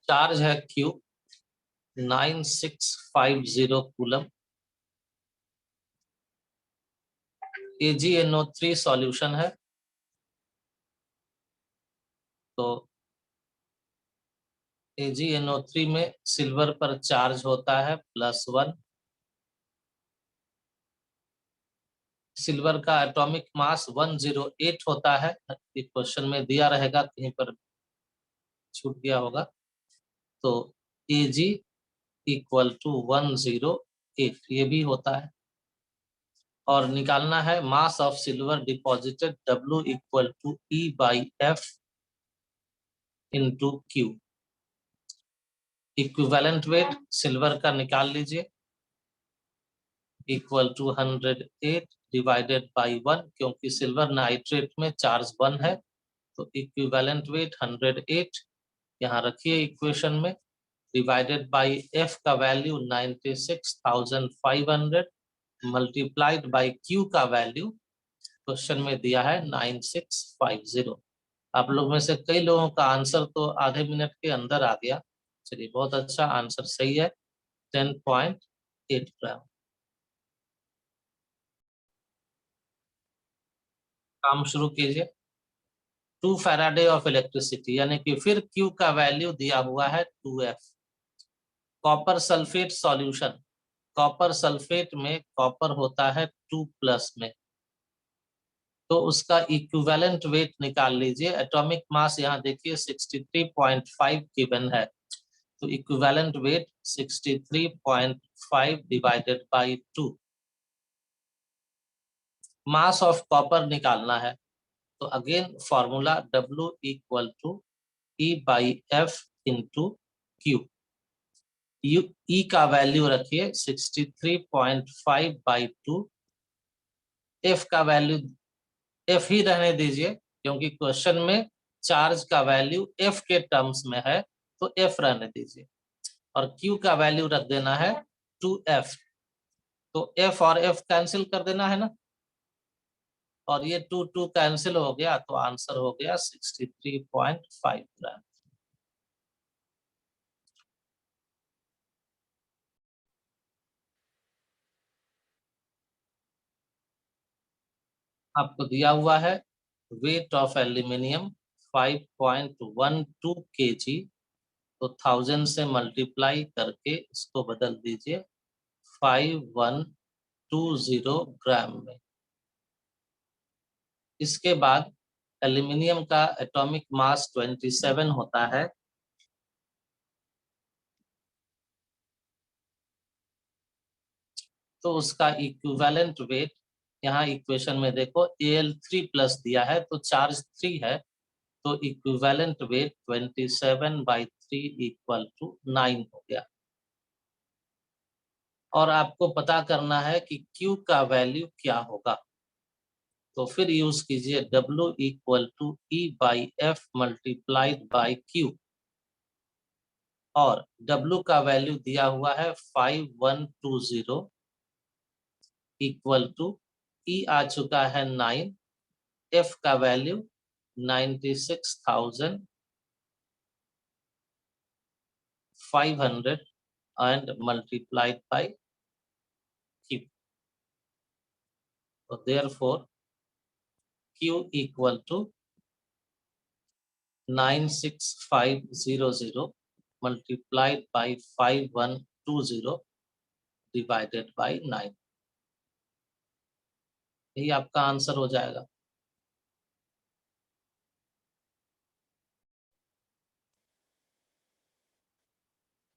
Charge है Q 9650 coulomb. AgNO3 solution है, तो AgNO3 में सिल्वर पर चार्ज होता है +1। सिल्वर का एटॉमिक मास 108 होता है। क्वेश्चन में दिया रहेगा, कहीं पर छूट गया होगा। तो Ag = 108 ये भी होता है। और निकालना है mass of silver deposited W = E/F × Q। Equivalent weight silver का निकाल लीजिए, =108 डिवाइडेड बाई 1, क्योंकि सिल्वर नाइट्रेट में चार्ज 1 है, तो इक्विवेलेंट वेट 108 यहाँ रखिए इक्वेशन में, डिवाइडेड बाई F का वैल्यू 96,500 मल्टीप्लाइड बाई Q का वैल्यू क्वेश्चन में दिया है 9650। आप लोग में से कई लोगों का आंसर तो आधे मिनट के अंदर आ गया। चलिए, बहुत अच्छा, आंसर सही है, 10.8 ग्राम। काम शुरू कीजिए। 2 फैराडे ऑफ इलेक्ट्रिसिटी, यानी कि फिर Q का वैल्यू दिया हुआ है 2F। Copper sulphate solution, copper sulphate में कॉपर होता है 2+ में, तो उसका इक्विवेलेंट वेट निकाल लीजिए। एटॉमिक मास यहाँ देखिए 63.5 गिवन है, तो equivalent wait 63.5 divided by 2। Mass of copper निकालना है, तो again formula W = E/F × Q। E का वैल्यू रखिए 63.5/2। F का वैल्यू F ही रहने दीजिए, क्योंकि क्वेश्चन में चार्ज का वैल्यू F के टर्म्स में है, तो F रहने दीजिए। और Q का वैल्यू रख देना है 2F, तो F और F कैंसिल कर देना है ना, और ये 2 कैंसिल हो गया, तो आंसर हो गया 63.5 ग्राम। आपको दिया हुआ है वेट ऑफ एल्यूमिनियम 5.12 kg, तो 1000 से मल्टीप्लाई करके इसको बदल दीजिए 5120 ग्राम में। इसके बाद एल्यूमिनियम का एटॉमिक मास 27 होता है, तो उसका इक्विवेलेंट वेट यहाँ इक्वेशन में देखो Al3+ दिया है, तो चार्ज 3 है, तो इक्विवेलेंट वेट 27/3 = 9 हो गया। और आपको पता करना है कि Q का वैल्यू क्या होगा, तो फिर यूज कीजिए W = E/F multiplied by Q, और W का वैल्यू दिया हुआ है 5120 = E आ चुका है 9, F का value 96,500 and multiplied by Q. So therefore Q = 96,500 multiplied by 5120 divided by 9। यही आपका आंसर हो जाएगा।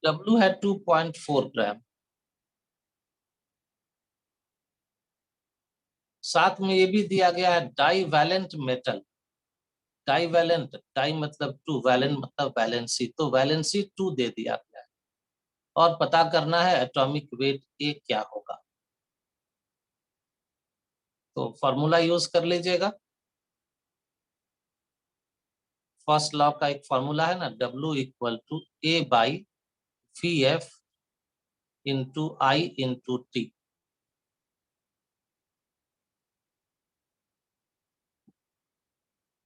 W है 2.4 ग्राम। साथ में ये भी दिया गया है divalent metal. Divalent, di मतलब 2, वैलेंट मतलब वैलेंसी, तो वैलेंसी 2 दे दिया गया है, और पता करना है एटॉमिक वेट A क्या होगा। तो फॉर्मूला यूज कर लीजिएगा। फर्स्ट लॉ का एक फॉर्मूला है ना, W = A/VF × I × T।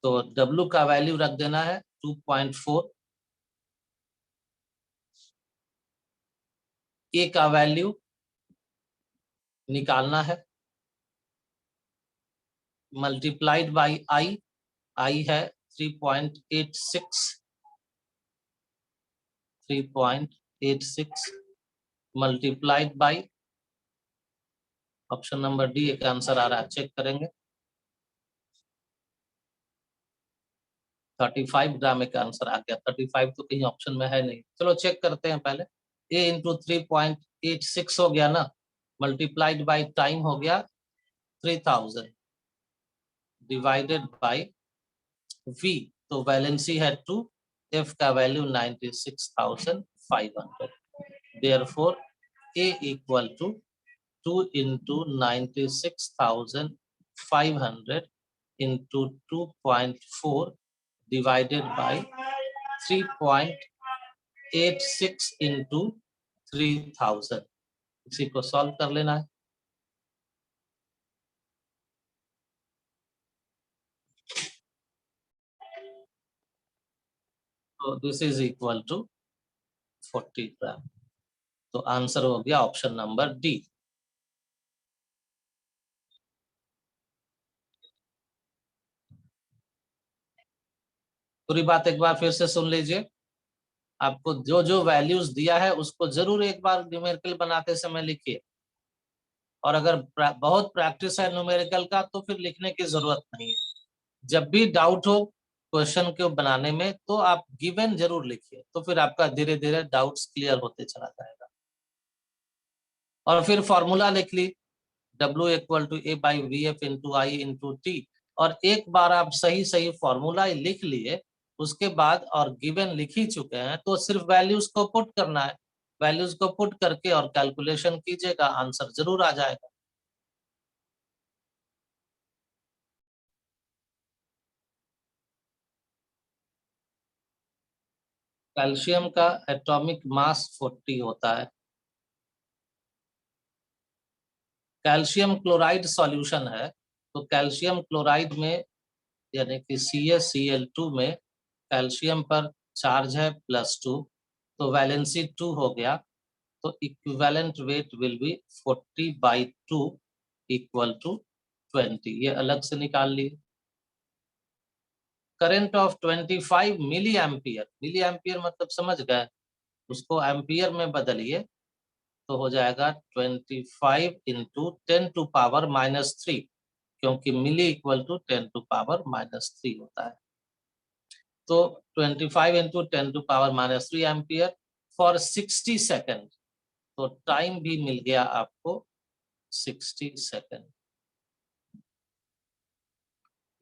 तो W का वैल्यू रख देना है 2.4, A का वैल्यू निकालना है, मल्टीप्लाइड बाई I है 3.86 multiplied by option number D एक आंसर आ रहा है, चेक करेंगे। 35 ग्राम एक आंसर आ गया। 35 तो कहीं ऑप्शन में है नहीं, चलो चेक करते हैं पहले। A इंटू 3.86 हो गया ना, मल्टीप्लाइड बाई टाइम हो गया 3000 डिवाइडेड बाई V, तो वैलेंसी है 2, F का value 96,500। Therefore A equal to 2 into 96,500 into 2.4 divided by 3.86 into 3000। इसी को सॉल्व कर लेना है। तो this is equal to 40 gram. तो आंसर हो गया ऑप्शन नंबर डी। पूरी बात एक बार फिर से सुन लीजिए। आपको जो जो वैल्यूज दिया है उसको जरूर एक बार न्यूमेरिकल बनाते समय लिखिए, और अगर बहुत प्रैक्टिस है न्यूमेरिकल का तो फिर लिखने की जरूरत नहीं है। जब भी डाउट हो क्वेश्चन को बनाने में तो आप गिवन जरूर लिखिए, तो फिर आपका धीरे धीरे डाउट्स क्लियर होते चला जाएगा। और फिर फॉर्मूला लिख ली, W equal to A by VF into I into T। और एक बार आप सही सही फॉर्मूला लिख लिए उसके बाद और गिवन लिख ही चुके हैं तो सिर्फ वैल्यूज को पुट करना है। वैल्यूज को पुट करके और कैलकुलेशन कीजिएगा, आंसर जरूर आ जाएगा। कैल्शियम का एटॉमिक मास 40 होता है। कैल्शियम क्लोराइड सॉल्यूशन है, तो कैल्शियम क्लोराइड में यानी कि CaCl2 में कैल्शियम पर चार्ज है +2, तो वैलेंसी 2 हो गया। तो equivalent weight will be 40/2 equal to 20। ये अलग से निकाल लिए। Current of 25 milliampere, milliampere मतलब समझ गए, उसको एम्पियर में बदलिए तो हो जाएगा 25 इंटू 10⁻³ क्योंकि मिली इक्वल टू 10⁻³ होता है। तो 25 इंटू 10⁻³ एम्पियर फॉर 60 सेकेंड। तो टाइम भी मिल गया आपको 60 सेकेंड।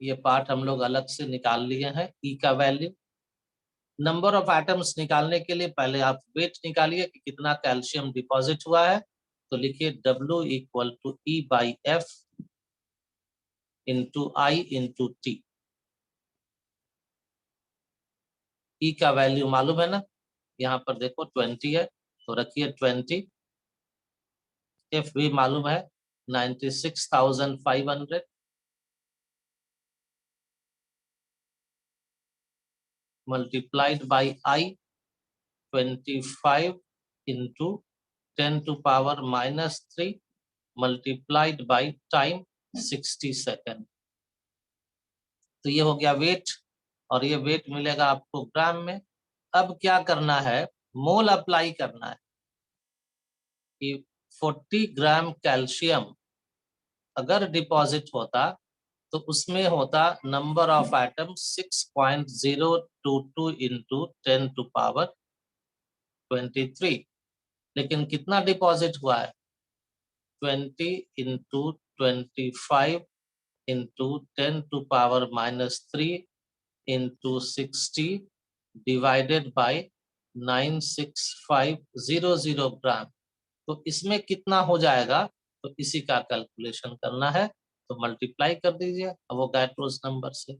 ये पार्ट हम लोग अलग से निकाल लिए हैं। ई का वैल्यू, नंबर ऑफ एटम्स निकालने के लिए पहले आप वेट निकालिए कि कितना कैल्शियम डिपॉजिट हुआ है। तो लिखिए W equal to E/F into I into T। E का वैल्यू मालूम है ना, यहाँ पर देखो 20 है तो रखिए 20। F भी मालूम है 96,500 multiplied by I 25 into 10⁻³ multiplied by time 60 second. तो ये हो गया वेट, और ये वेट मिलेगा आपको ग्राम में। अब क्या करना है, मोल अप्लाई करना है कि 40 ग्राम कैल्शियम अगर डिपॉजिट होता तो उसमें होता नंबर ऑफ एटम 6.022 इंटू 10⁻23। लेकिन कितना डिपॉजिट हुआ है, 20 into 25 into 10⁻³ into 60 divided by 96500 ग्राम। तो इसमें कितना हो जाएगा, तो इसी का कैलकुलेशन करना है। तो मल्टीप्लाई कर दीजिए अवोगाड्रोस नंबर से।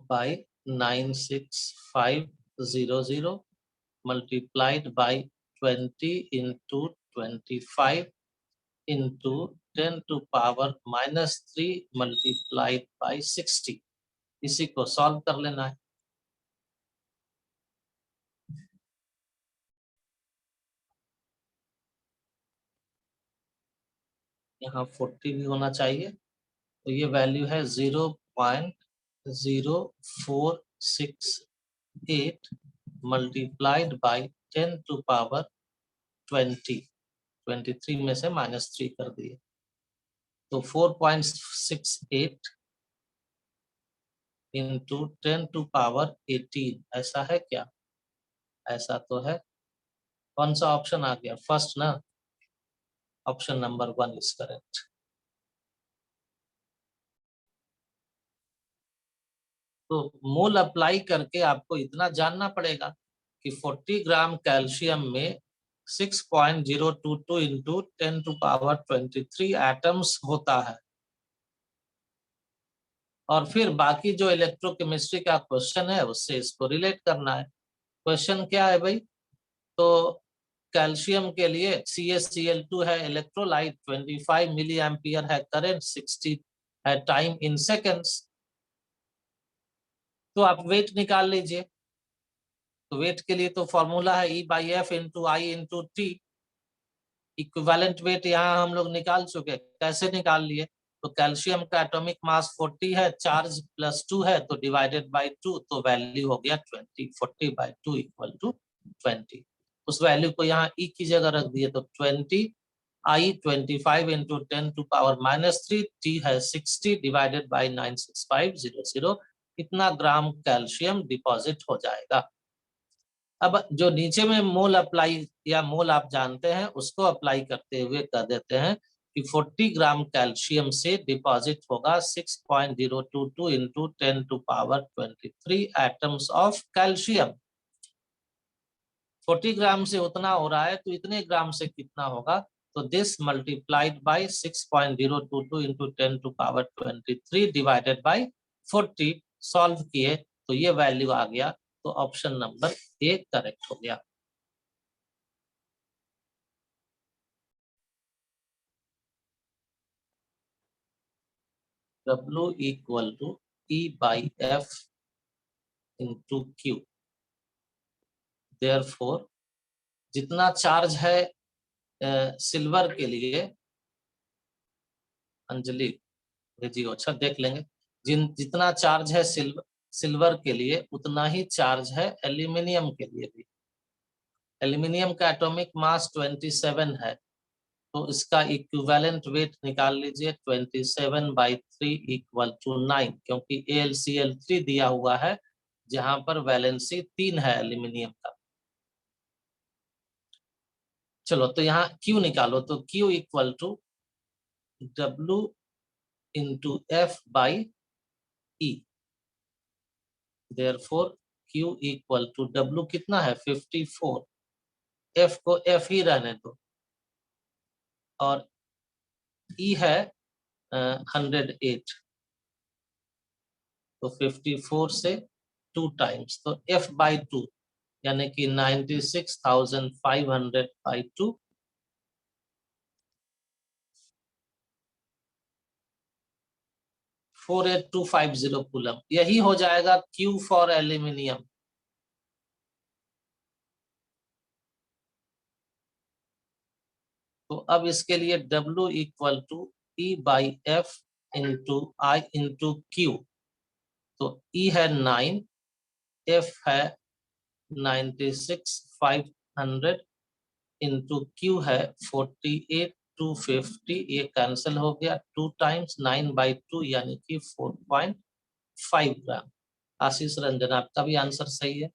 By 96500 multiplied by 20 into 25 into 10 to power -3 multiplied by 60। इसी को सॉल्व कर लेना है। यहाँ 40 भी होना चाहिए, तो ये वैल्यू है 0.0468 मल्टीप्लाइड बाई 10 टू पावर 20। 23 में से -3 कर दिए, तो 4.68 इंटू 10 टू पावर 18। ऐसा है क्या? ऐसा तो है। कौन सा ऑप्शन आ गया? फर्स्ट ना, ऑप्शन नंबर 1 इज करेक्ट। तो मोल अप्लाई करके आपको इतना जानना पड़ेगा कि 40 ग्राम कैल्शियम में 6.022 इंटू 10 टू पावर 23 एटम्स होता है। और फिर बाकी जो इलेक्ट्रोकेमिस्ट्री का क्वेश्चन है उससे इसको रिलेट करना है। क्वेश्चन क्या है भाई? तो कैल्शियम के लिए CaCl2 है, इलेक्ट्रोलाइट 25 मिली एम्पियर है, करंट 60 है, टाइम इन सेकेंड्स। तो आप वेट निकाल लीजिए। तो वेट के लिए तो फॉर्मूला है E/F into I into T. Equivalent weight यहाँ हम लोग निकाल चुके। कैसे निकाल लिए? तो कैल्शियम का एटॉमिक मास 40 है, चार्ज +2 है, तो डिवाइडेड बाय 2, तो वैल्यू हो गया 20। 40/2 इक्वल टू 20। उस वैल्यू को यहाँ E की जगह रख दिए, तो 20 I 25 into 10 to power -3, T है 60 डिवाइडेड बाय 96500। इतना ग्राम कैल्शियम डिपॉजिट हो जाएगा। अब जो नीचे में मोल अप्लाई या मोल आप जानते हैं उसको अप्लाई करते हुए कह देते हैं कि 40 ग्राम कैल्शियम से डिपॉजिट होगा 6.022 into 10 to power 23 atoms of calcium. 40 gram से उतना हो रहा है, तो इतने ग्राम से कितना होगा? तो this multiplied by 6.022 into 10 to power 23 divided by 40। Solve किए तो ये वैल्यू आ गया। तो ऑप्शन नंबर ए करेक्ट हो गया। W equal to E/F into Q। Therefore जितना चार्ज है सिल्वर के लिए, अंजलि जी अच्छा देख लेंगे, जितना चार्ज है सिल्वर के लिए उतना ही चार्ज है एल्यूमिनियम के लिए भी। एल्यूमिनियम का एटॉमिक मास 27 है, तो इसका इक्विवेलेंट वेट निकाल लीजिए। 27/3 इक्वल टू 9, क्योंकि AlCl3 दिया हुआ है जहां पर वैलेंसी 3 है एल्यूमिनियम का। चलो तो यहाँ Q निकालो, तो Q equal to W into F by E। Therefore Q equal to W कितना है? 54। F को F ही रहने दो, और E है 108, तो 54 से 2 टाइम्स, तो F/2 यानी कि 96,500/2। 48250 कूलम, यही हो जाएगा Q फॉर एल्यूमिनियम। तो अब इसके लिए W equal to E/F into I into Q। तो E है 9, F है 96,500 इंटू Q है 48,250। ये कैंसिल हो गया, 2 टाइम्स 9/2 यानी कि 4.5 ग्राम। आशीष रंजन आपका भी आंसर सही है।